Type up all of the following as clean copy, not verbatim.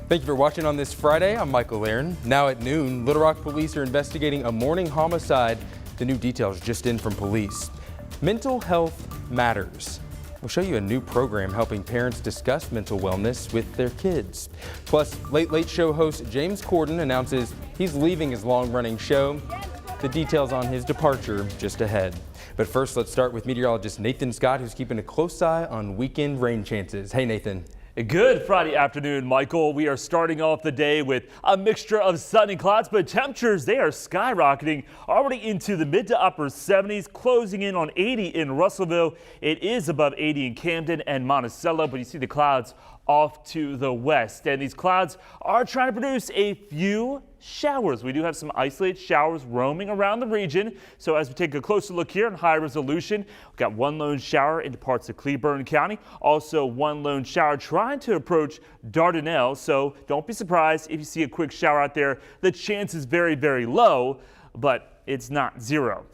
Thank you for watching on this Friday. I'm Michael Aaron. Now at noon, Little Rock police are investigating a morning homicide. The new details just in from police. Mental health matters. We'll show you a new program helping parents discuss mental wellness with their kids. Plus, Late Show host James Corden announces he's leaving his long-running show. The details on his departure just ahead. But first, let's start with meteorologist Nathan Scott, who's keeping a close eye on weekend rain chances. Hey, Nathan. Good Friday afternoon, Michael. We are starting off the day with a mixture of sun and clouds, but temperatures, they are skyrocketing already into the mid to upper 70s, closing in on 80 in Russellville. It is above 80 in Camden and Monticello, but you see the clouds off to the west, and these clouds are trying to produce a few showers. We do have some isolated showers roaming around the region. So as we take a closer look here in high resolution, we've got one lone shower into parts of Cleburne County. Also one lone shower trying to approach Dardanelle. So don't be surprised if you see a quick shower out there. The chance is very, very low, but it's not zero.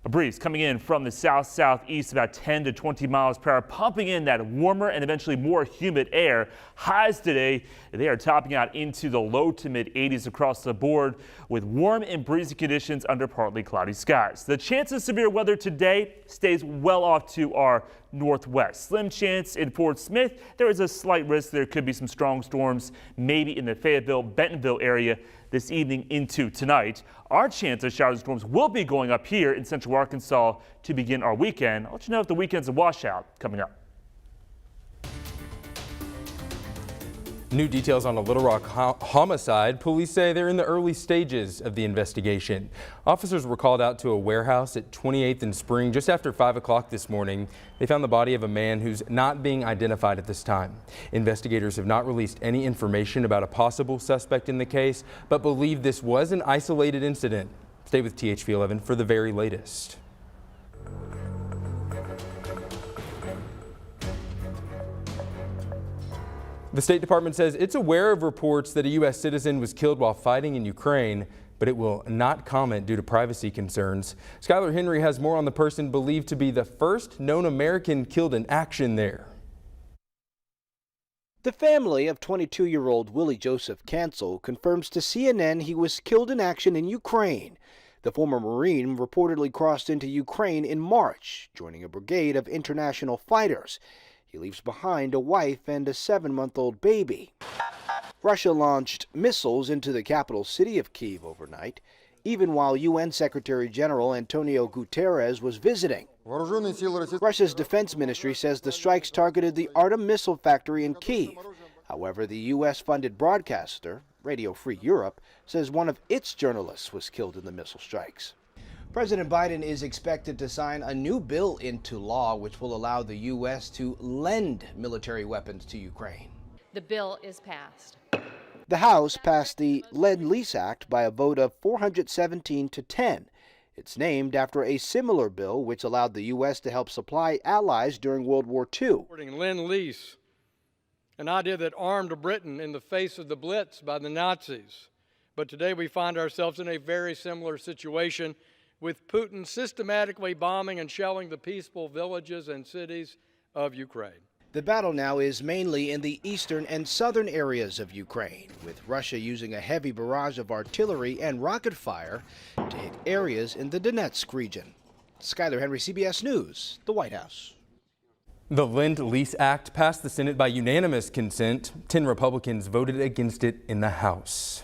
A breeze coming in from the south-southeast about 10 to 20 miles per hour, pumping in that warmer and eventually more humid air. Highs today, they are topping out into the low to mid 80s across the board with warm and breezy conditions under partly cloudy skies. The chance of severe weather today stays well off to our northwest. Slim chance in Fort Smith. There is a slight risk there could be some strong storms, maybe in the Fayetteville, Bentonville area this evening into tonight. Our chance of showers and storms will be going up here in central Arkansas to begin our weekend. I'll let you know if the weekend's a washout coming up. New details on a Little Rock homicide. Police say they're in the early stages of the investigation. Officers were called out to a warehouse at 28th and Spring just after 5 o'clock this morning. They found the body of a man who's not being identified at this time. Investigators have not released any information about a possible suspect in the case, but believe this was an isolated incident. Stay with THV 11 for the very latest. The State Department says it's aware of reports that a U.S. citizen was killed while fighting in Ukraine, but it will not comment due to privacy concerns. Skylar Henry has more on the person believed to be the first known American killed in action there. The family of 22-year-old Willie Joseph Cancel confirms to CNN he was killed in action in Ukraine. The former Marine reportedly crossed into Ukraine in March, joining a brigade of international fighters. He leaves behind a wife and a 7-month-old baby. Russia launched missiles into the capital city of Kyiv overnight, even while UN Secretary General Antonio Guterres was visiting. Russia's defense ministry says the strikes targeted the Artem missile factory in Kyiv. However, the U.S.-funded broadcaster, Radio Free Europe, says one of its journalists was killed in the missile strikes. President Biden is expected to sign a new bill into law which will allow the U.S. to lend military weapons to Ukraine. The bill is passed. The House passed the Lend-Lease Act by a vote of 417 to 10. It's named after a similar bill which allowed the U.S. to help supply allies during World War II. Lend-Lease, an idea that armed Britain in the face of the Blitz by the Nazis. But today we find ourselves in a very similar situation, with Putin systematically bombing and shelling the peaceful villages and cities of Ukraine. The battle now is mainly in the eastern and southern areas of Ukraine, with Russia using a heavy barrage of artillery and rocket fire to hit areas in the Donetsk region. Skylar Henry, CBS News, the White House. The Lend-Lease Act passed the Senate by unanimous consent. 10 Republicans voted against it in the House.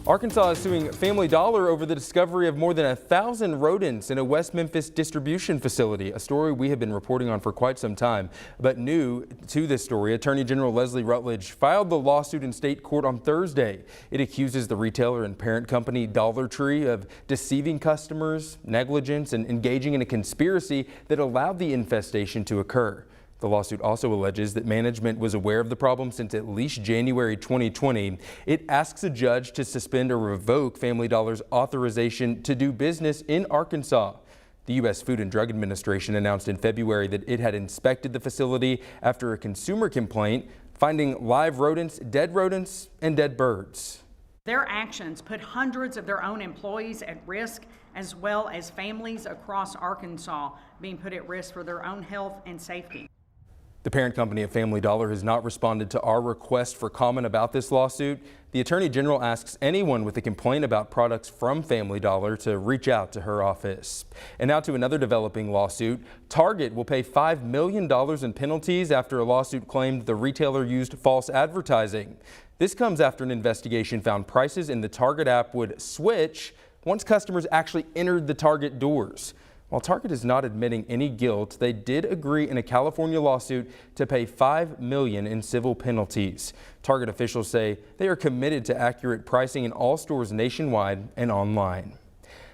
Arkansas is suing Family Dollar over the discovery of more than 1,000 rodents in a West Memphis distribution facility, a story we have been reporting on for quite some time. But new to this story, Attorney General Leslie Rutledge filed the lawsuit in state court on Thursday. It accuses the retailer and parent company Dollar Tree of deceiving customers, negligence, and engaging in a conspiracy that allowed the infestation to occur. The lawsuit also alleges that management was aware of the problem since at least January 2020. It asks a judge to suspend or revoke Family Dollar's authorization to do business in Arkansas. The U.S. Food and Drug Administration announced in February that it had inspected the facility after a consumer complaint, finding live rodents, and dead birds. Their actions put hundreds of their own employees at risk, as well as families across Arkansas being put at risk for their own health and safety. The parent company of Family Dollar has not responded to our request for comment about this lawsuit. The Attorney General asks anyone with a complaint about products from Family Dollar to reach out to her office. And now to another developing lawsuit. Target will pay $5 million in penalties after a lawsuit claimed the retailer used false advertising. This comes after an investigation found prices in the Target app would switch once customers actually entered the Target doors. While Target is not admitting any guilt, they did agree in a California lawsuit to pay $5 million in civil penalties. Target officials say they are committed to accurate pricing in all stores nationwide and online.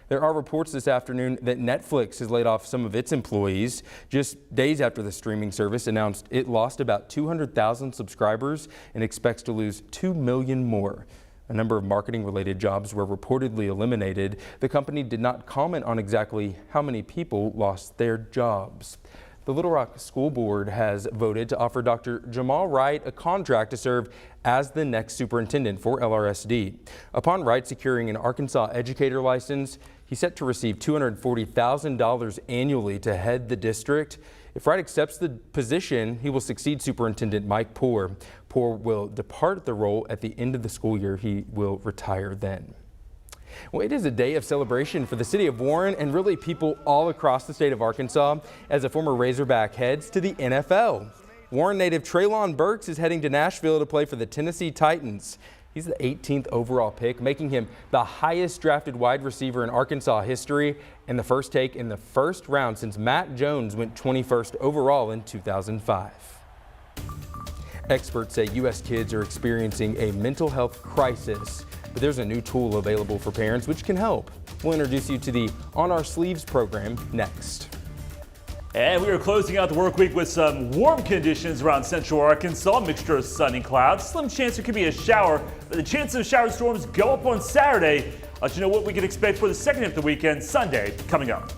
There are reports this afternoon that Netflix has laid off some of its employees just days after the streaming service announced it lost about 200,000 subscribers and expects to lose 2 million more. A number of marketing-related jobs were reportedly eliminated. The company did not comment on exactly how many people lost their jobs. The Little Rock School Board has voted to offer Dr. Jamal Wright a contract to serve as the next superintendent for LRSD. Upon Wright securing an Arkansas educator license, he's set to receive $240,000 annually to head the district. If Wright accepts the position, he will succeed Superintendent Mike Poore. Poore will depart the role at the end of the school year. He will retire then. Well, it is a day of celebration for the city of Warren and really people all across the state of Arkansas as a former Razorback heads to the NFL. Warren native Treylon Burks is heading to Nashville to play for the Tennessee Titans. He's the 18th overall pick, making him the highest drafted wide receiver in Arkansas history and the first take in the first round since Matt Jones went 21st overall in 2005. Experts say U.S. kids are experiencing a mental health crisis, but there's a new tool available for parents which can help. We'll introduce you to the On Our Sleeves program next. And we are closing out the work week with some warm conditions around central Arkansas. Mixture of sun and clouds. Slim chance there could be a shower, but the chances of shower storms go up on Saturday. I'll let you know what we can expect for the second half of the weekend, Sunday, coming up.